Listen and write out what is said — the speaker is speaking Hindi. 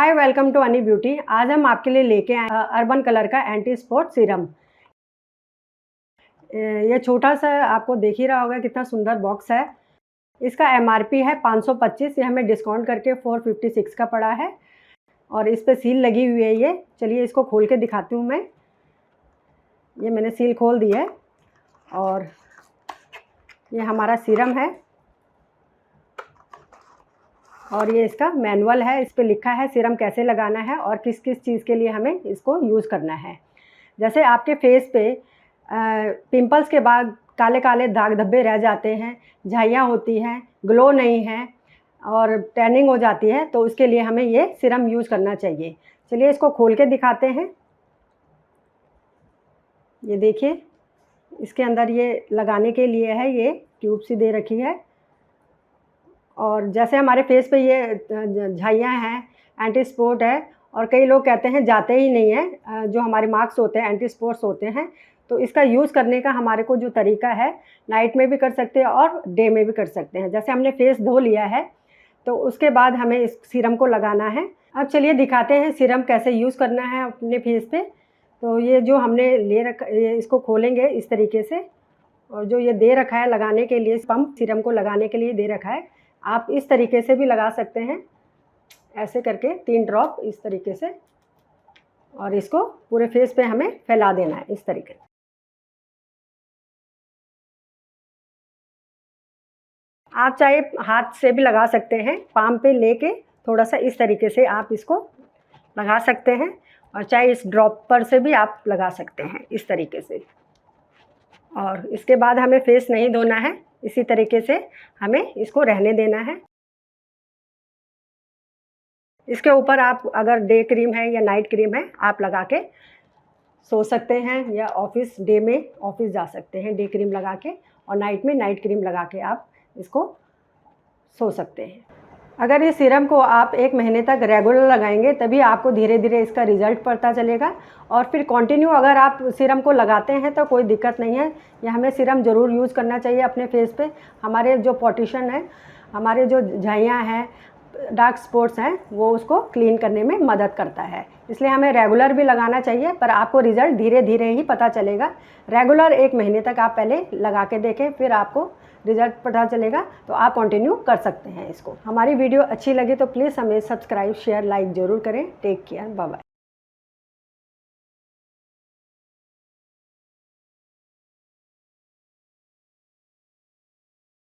हाय, वेलकम टू अनी ब्यूटी। आज हम आपके लिए लेके आए अर्बन कलर का एंटी स्पॉट सीरम। ये छोटा सा आपको देख ही रहा होगा कितना सुंदर बॉक्स है। इसका एमआरपी है 525, ये हमें डिस्काउंट करके 456 का पड़ा है और इस पे सील लगी हुई है। ये चलिए इसको खोल के दिखाती हूँ मैं। ये मैंने सील खोल दी है और ये हमारा सीरम है और ये इसका मैनुअल है। इस पे लिखा है सीरम कैसे लगाना है और किस किस चीज़ के लिए हमें इसको यूज़ करना है। जैसे आपके फेस पे पिंपल्स के बाद काले काले दाग धब्बे रह जाते हैं, झाइयाँ होती हैं, ग्लो नहीं है और टैनिंग हो जाती है, तो उसके लिए हमें ये सीरम यूज़ करना चाहिए। चलिए इसको खोल के दिखाते हैं। ये देखिए, इसके अंदर ये लगाने के लिए है, ये ट्यूब सी दे रखी है। और जैसे हमारे फेस पे ये झाइयाँ हैं, एंटी स्पॉट है और कई लोग कहते हैं जाते ही नहीं है, जो हमारे मार्क्स होते हैं एंटी स्पॉट्स होते हैं। तो इसका यूज़ करने का हमारे को जो तरीका है, नाइट में भी कर सकते हैं और डे में भी कर सकते हैं। जैसे हमने फेस धो लिया है तो उसके बाद हमें इस सीरम को लगाना है। अब चलिए दिखाते हैं सीरम कैसे यूज़ करना है अपने फेस पे। तो ये जो हमने ले रखा, ये इसको खोलेंगे इस तरीके से और जो ये दे रखा है लगाने के लिए, पंप सीरम को लगाने के लिए दे रखा है। आप इस तरीके से भी लगा सकते हैं, ऐसे करके 3 ड्रॉप इस तरीके से, और इसको पूरे फेस पे हमें फैला देना है इस तरीके से। आप चाहे हाथ से भी लगा सकते हैं, पाम पे लेके थोड़ा सा इस तरीके से आप इसको लगा सकते हैं और चाहे इस ड्रॉपर से भी आप लगा सकते हैं इस तरीके से। और इसके बाद हमें फेस नहीं धोना है, इसी तरीके से हमें इसको रहने देना है। इसके ऊपर आप अगर डे क्रीम है या नाइट क्रीम है, आप लगा के सो सकते हैं, या डे में ऑफिस जा सकते हैं डे क्रीम लगा के, और नाइट में नाइट क्रीम लगा के आप इसको सो सकते हैं। अगर इस सीरम को आप 1 महीने तक रेगुलर लगाएंगे तभी आपको धीरे धीरे इसका रिज़ल्ट पता चलेगा। और फिर कंटिन्यू अगर आप सीरम को लगाते हैं तो कोई दिक्कत नहीं है। ये हमें सीरम ज़रूर यूज़ करना चाहिए अपने फेस पे। हमारे जो पॉटिशन है, हमारे जो झाइयाँ हैं, डार्क स्पॉट्स हैं, वो उसको क्लीन करने में मदद करता है। इसलिए हमें रेगुलर भी लगाना चाहिए, पर आपको रिज़ल्ट धीरे धीरे ही पता चलेगा। रेगुलर 1 महीने तक आप पहले लगा के देखें, फिर आपको रिज़ल्ट पता चलेगा तो आप कंटिन्यू कर सकते हैं इसको। हमारी वीडियो अच्छी लगी तो प्लीज़ हमें सब्सक्राइब, शेयर, लाइक ज़रूर करें। Take care, bye bye.